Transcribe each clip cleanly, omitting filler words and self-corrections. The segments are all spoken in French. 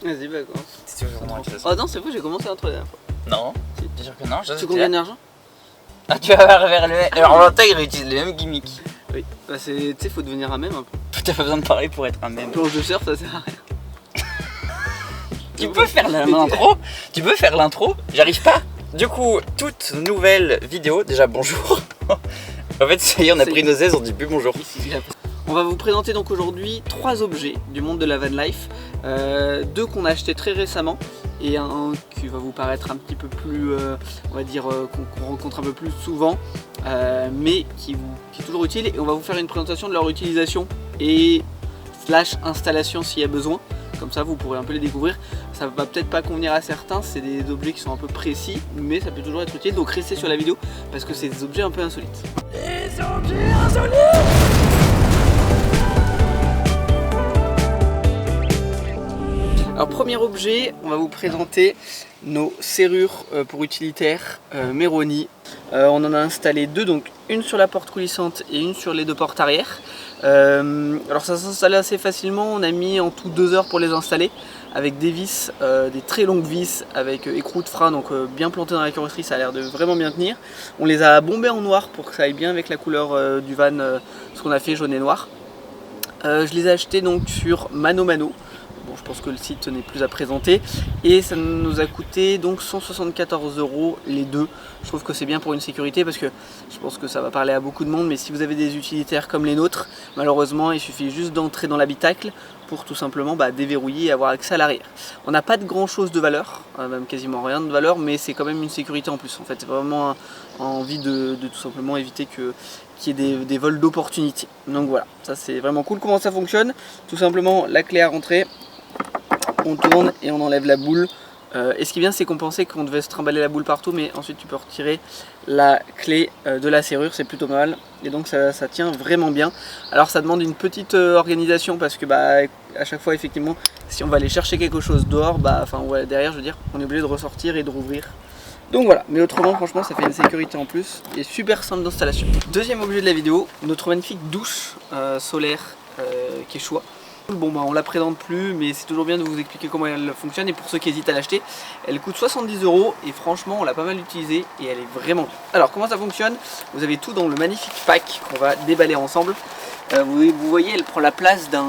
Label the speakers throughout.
Speaker 1: Vas-y, bah commence.
Speaker 2: C'est toujours moi qui
Speaker 1: Oh non, c'est faux, j'ai commencé l'intro la dernière fois.
Speaker 2: Non, t'es sûr que non?
Speaker 1: Tu comptes gagner d'argent?
Speaker 2: Ah, tu vas vers le même. Alors en même temps, il utilise les mêmes gimmicks.
Speaker 1: Oui, bah c'est. Tu sais, faut devenir un mème un peu.
Speaker 2: T'as pas besoin de parler pour être un mème.
Speaker 1: Planche de surf, ça sert à rien.
Speaker 2: Tu peux faire l'intro? Tu peux faire l'intro? J'arrive pas. Du coup, toute nouvelle vidéo, déjà bonjour. En fait, ça y est, on a pris nos aises, on dit plus bonjour.
Speaker 1: On va vous présenter donc aujourd'hui 3 objets du monde de la van life. 2 qu'on a achetés très récemment et un qui va vous paraître un petit peu plus, on va dire, qu'on rencontre un peu plus souvent, mais qui est toujours utile. Et on va vous faire une présentation de leur utilisation et slash installation s'il y a besoin. Comme ça vous pourrez un peu les découvrir. Ça va peut-être pas convenir à certains, c'est des objets qui sont un peu précis, mais ça peut toujours être utile. Donc restez sur la vidéo parce que c'est des objets un peu insolites. Des objets insolites! Alors premier objet, on va vous présenter nos serrures pour utilitaires Meroni. On en a installé 2, donc une sur la porte coulissante et une sur les 2 portes arrière. Alors ça s'installe assez facilement, on a mis en tout 2 heures pour les installer avec des vis, des très longues vis avec écrou de frein, donc bien planté dans la carrosserie, ça a l'air de vraiment bien tenir. On les a bombés en noir pour que ça aille bien avec la couleur du van, ce qu'on a fait jaune et noir. Je les ai achetés donc sur Mano Mano. Bon, je pense que le site n'est plus à présenter et ça nous a coûté donc 174 € les 2. Je trouve que c'est bien pour une sécurité parce que je pense que ça va parler à beaucoup de monde, mais si vous avez des utilitaires comme les nôtres, malheureusement il suffit juste d'entrer dans l'habitacle pour tout simplement déverrouiller et avoir accès à l'arrière. On n'a pas de grand chose de valeur, même quasiment rien de valeur, mais c'est quand même une sécurité en plus. En fait, c'est vraiment envie de tout simplement éviter qu'il y ait des vols d'opportunité. Donc voilà, ça c'est vraiment cool. Comment ça fonctionne? Tout simplement la clé à rentrer. On tourne et on enlève la boule. Et ce qui est bien, c'est qu'on pensait qu'on devait se trimballer la boule partout, mais ensuite tu peux retirer la clé de la serrure, c'est plutôt mal. Et donc ça tient vraiment bien. Alors ça demande une petite organisation parce que à chaque fois, effectivement, si on va aller chercher quelque chose dehors, derrière, je veux dire, on est obligé de ressortir et de rouvrir. Donc voilà, mais autrement, franchement, ça fait une sécurité en plus et super simple d'installation. Deuxième objet de la vidéo, notre magnifique douche solaire Quechua. Bon on la présente plus, mais c'est toujours bien de vous expliquer comment elle fonctionne. Et pour ceux qui hésitent à l'acheter, elle coûte 70 € et franchement on l'a pas mal utilisée et elle est vraiment bien. Alors comment ça fonctionne? Vous avez tout dans le magnifique pack qu'on va déballer ensemble. Vous voyez, elle prend la place d'un...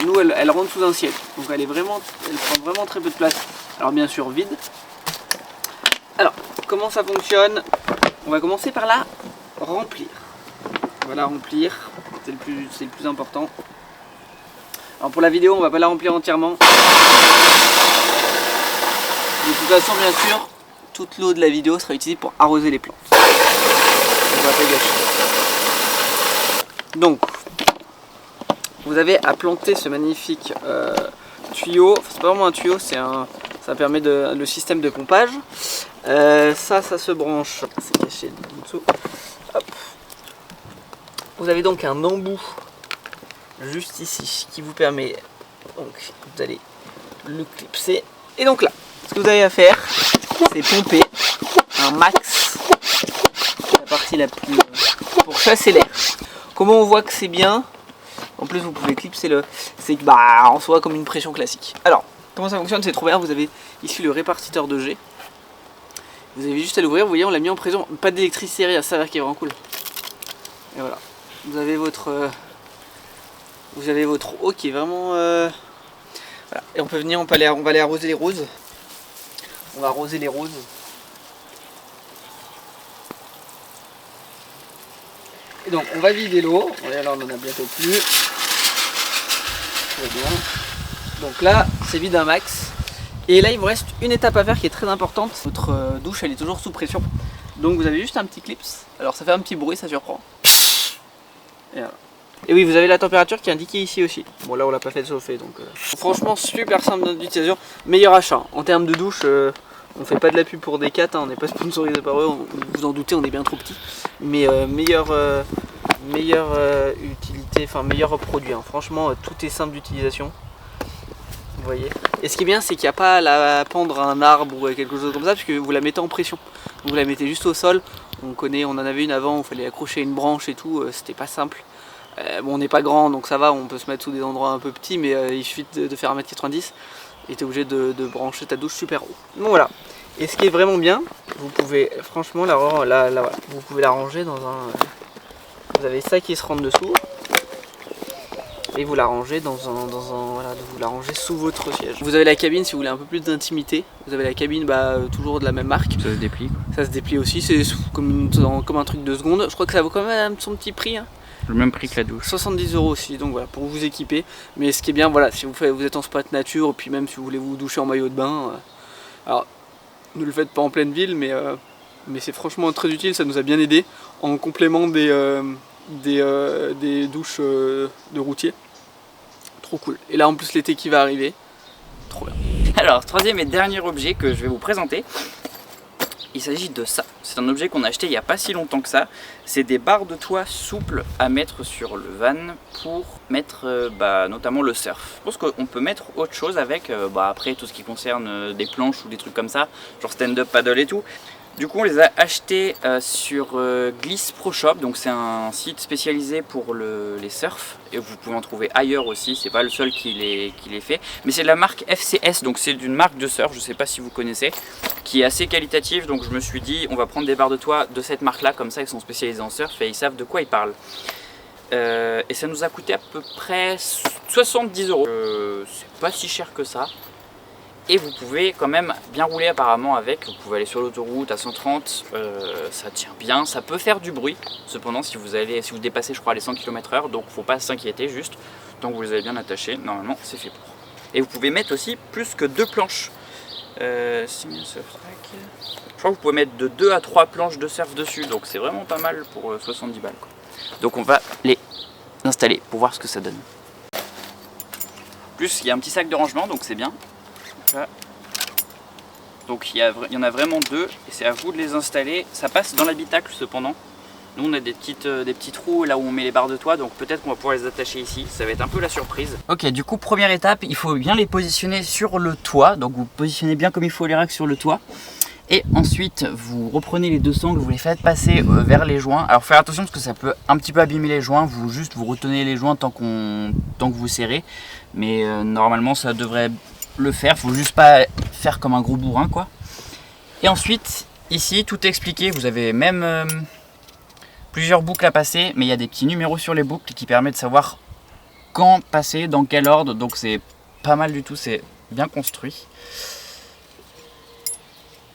Speaker 1: Nous elle rentre sous un siège, donc elle prend vraiment très peu de place. Alors bien sûr vide. Alors comment ça fonctionne? On va commencer par la remplir. On va la remplir, c'est le plus important. Alors pour la vidéo, on va pas la remplir entièrement. De toute façon, bien sûr, toute l'eau de la vidéo sera utilisée pour arroser les plantes. On va pas gâcher. Donc, vous avez à planter ce magnifique tuyau. Enfin, c'est pas vraiment un tuyau, ça permet le système de pompage. Ça se branche. C'est caché en dessous. Hop. Vous avez donc un embout juste ici qui vous permet, donc vous allez le clipser et donc là ce que vous avez à faire c'est pomper un max, la partie la plus pour chasser l'air. Comment on voit que c'est bien? En plus vous pouvez clipser c'est en soi comme une pression classique. Alors comment ça fonctionne? C'est trop bien. Vous avez ici le répartiteur de jet, vous avez juste à l'ouvrir. Vous voyez, on l'a mis en pression, pas d'électricité, rien, ça va qui est vraiment cool. Et voilà, vous avez votre eau qui est vraiment... Voilà. Et on peut venir, on va aller arroser les roses. On va arroser les roses. Et donc on va vider l'eau. Là on en a bientôt plus. Très bien. Donc là c'est vide un max. Et là il vous reste une étape à faire qui est très importante. Votre douche elle est toujours sous pression. Donc vous avez juste un petit clips. Alors ça fait un petit bruit, ça surprend. Et voilà. Et oui, vous avez la température qui est indiquée ici aussi. Bon là on l'a pas fait chauffer donc franchement super simple d'utilisation. Meilleur achat. En termes de douche, on fait pas de la pub pour Decat, on n'est pas sponsorisé par eux, vous en doutez, on est bien trop petit. Mais meilleure utilité, enfin meilleur produit. Franchement tout est simple d'utilisation. Vous voyez. Et ce qui est bien c'est qu'il n'y a pas à la pendre à un arbre ou quelque chose comme ça, puisque vous la mettez en pression. Vous la mettez juste au sol. On en avait une avant où il fallait accrocher une branche et tout, c'était pas simple. Bon, on n'est pas grand donc ça va, on peut se mettre sous des endroits un peu petits, mais il suffit de faire 1m90 et tu es obligé de brancher ta douche super haut. Donc voilà. Et ce qui est vraiment bien, vous pouvez franchement vous pouvez la ranger dans un... Vous avez ça qui se rentre dessous. Et vous la rangez voilà, vous la rangez sous votre siège. Vous avez la cabine si vous voulez un peu plus d'intimité. Vous avez la cabine toujours de la même marque.
Speaker 2: Ça se déplie quoi.
Speaker 1: Ça se déplie aussi, c'est comme un truc de seconde. Je crois que ça vaut quand même son petit prix. Hein.
Speaker 2: Le même prix que la douche.
Speaker 1: 70 € aussi, donc voilà, pour vous équiper. Mais ce qui est bien, voilà, si vous êtes en spot nature, puis même si vous voulez vous doucher en maillot de bain, alors ne le faites pas en pleine ville, mais c'est franchement très utile, ça nous a bien aidé en complément des douches de routier. Trop cool. Et là en plus l'été qui va arriver, trop bien.
Speaker 2: Alors, troisième et dernier objet que je vais vous présenter, il s'agit de ça. C'est un objet qu'on a acheté il n'y a pas si longtemps que ça. C'est des barres de toit souples à mettre sur le van pour mettre notamment le surf. Je pense qu'on peut mettre autre chose avec, après tout ce qui concerne des planches ou des trucs comme ça, genre stand-up paddle et tout. Du coup on les a achetés sur Gliss Pro Shop, donc c'est un site spécialisé pour les surfs et vous pouvez en trouver ailleurs aussi, c'est pas le seul qui les fait, mais c'est de la marque FCS, donc c'est d'une marque de surf, je sais pas si vous connaissez, qui est assez qualitative, donc je me suis dit on va prendre des barres de toit de cette marque là, comme ça ils sont spécialisés en surf et ils savent de quoi ils parlent. Et ça nous a coûté à peu près 70 €, c'est pas si cher que ça. Et vous pouvez quand même bien rouler apparemment avec, vous pouvez aller sur l'autoroute à 130, ça tient bien, ça peut faire du bruit, cependant si vous dépassez je crois les 100 km/h, donc faut pas s'inquiéter juste, tant que vous les avez bien attachés, normalement c'est fait pour. Et vous pouvez mettre aussi plus que 2 planches, je crois que vous pouvez mettre de 2 à 3 planches de surf dessus, donc c'est vraiment pas mal pour 70 balles quoi. Donc on va les installer pour voir ce que ça donne. En plus il y a un petit sac de rangement, donc c'est bien. Donc il y en a vraiment 2 et c'est à vous de les installer. Ça passe dans l'habitacle cependant. Nous on a des petits trous là où on met les barres de toit, donc peut-être qu'on va pouvoir les attacher ici. Ça va être un peu la surprise. Ok, du coup première étape, il faut bien les positionner sur le toit. Donc vous positionnez bien comme il faut les racks sur le toit. Et ensuite vous reprenez les 2 sangles, vous les faites passer vers les joints. Alors faire attention parce que ça peut un petit peu abîmer les joints. Vous retenez les joints tant que vous serrez. Mais normalement ça devrait le faire, faut juste pas faire comme un gros bourrin quoi. Et ensuite ici tout est expliqué, vous avez même plusieurs boucles à passer, mais il y a des petits numéros sur les boucles qui permettent de savoir quand passer, dans quel ordre, donc c'est pas mal du tout, c'est bien construit.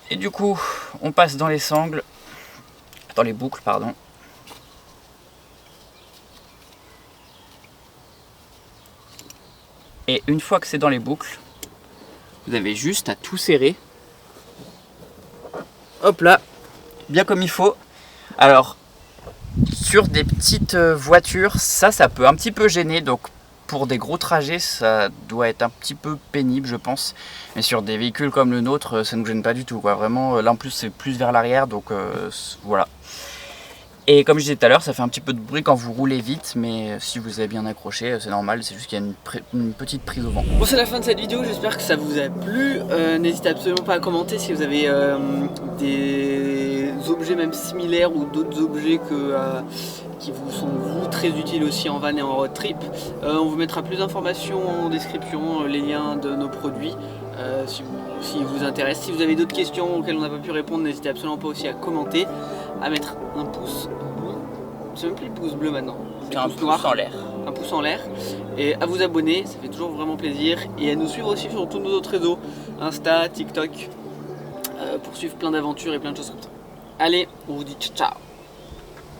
Speaker 2: Et du coup on passe dans les sangles, dans les boucles pardon. Et une fois que c'est dans les boucles, vous avez juste à tout serrer. Hop là, bien comme il faut. Alors, sur des petites voitures, ça peut un petit peu gêner. Donc, pour des gros trajets, ça doit être un petit peu pénible, je pense. Mais sur des véhicules comme le nôtre, ça ne nous gêne pas du tout, quoi. Vraiment, là en plus, c'est plus vers l'arrière. Donc, voilà. Et comme je disais tout à l'heure, ça fait un petit peu de bruit quand vous roulez vite, mais si vous avez bien accroché, c'est normal, c'est juste qu'il y a une petite prise au vent.
Speaker 1: Bon, c'est la fin de cette vidéo, j'espère que ça vous a plu. N'hésitez absolument pas à commenter si vous avez des objets même similaires ou d'autres objets qui vous sont très utiles aussi en van et en road trip. On vous mettra plus d'informations en description, les liens de nos produits. Si vous intéresse. Si vous avez d'autres questions auxquelles on n'a pas pu répondre, n'hésitez absolument pas aussi à commenter, à mettre un pouce bleu, c'est même plus le pouce bleu maintenant,
Speaker 2: c'est un pouce en l'air.
Speaker 1: Un pouce en l'air, et à vous abonner, ça fait toujours vraiment plaisir, et à nous suivre aussi sur tous nos autres réseaux, Insta, TikTok, pour suivre plein d'aventures et plein de choses comme ça. Allez, on vous dit ciao.